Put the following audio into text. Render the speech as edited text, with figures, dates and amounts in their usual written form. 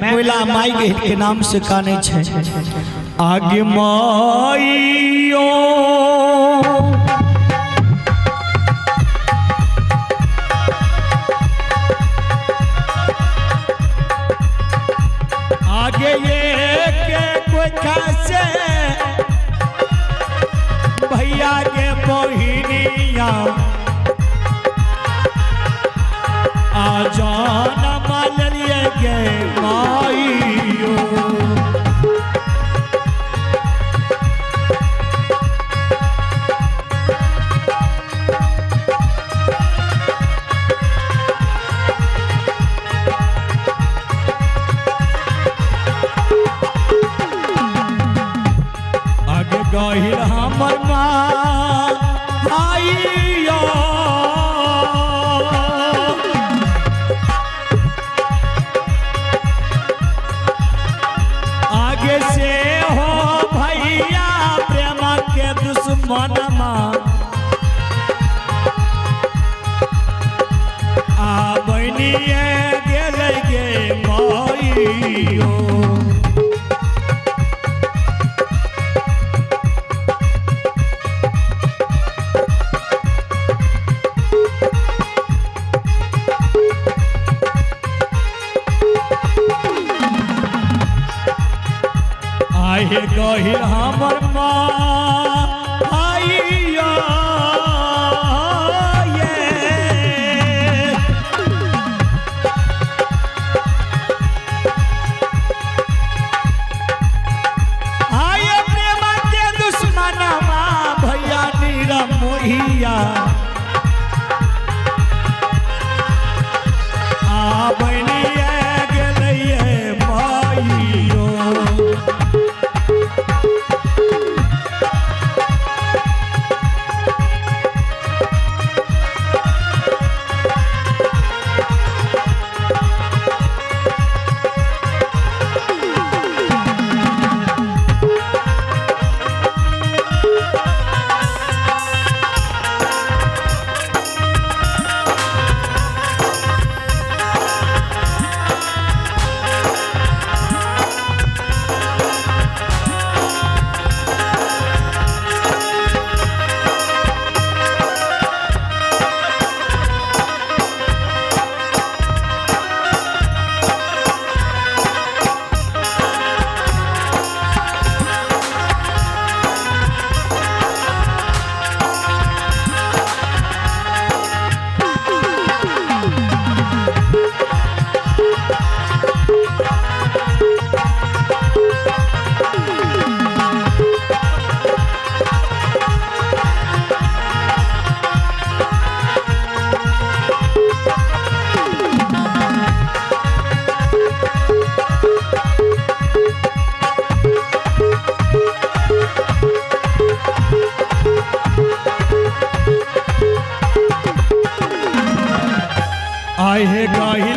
कोयला माई के नाम से काने छे आगे माईयो आगे ये के कोई कैसे भैया के मोहिनिया आ जाना मान लिए गे माईयो आगे गहिल हमर माँ आईयो आगे से हो भैया प्रेम के दुश्मन आ बनिए गेल गे माईयो आहे गहिल हमर माँ आईया ये आये प्रेम के दुश्मन भैया नीरा मोहिया आ बनिए गेलैये माईयो आहे गाही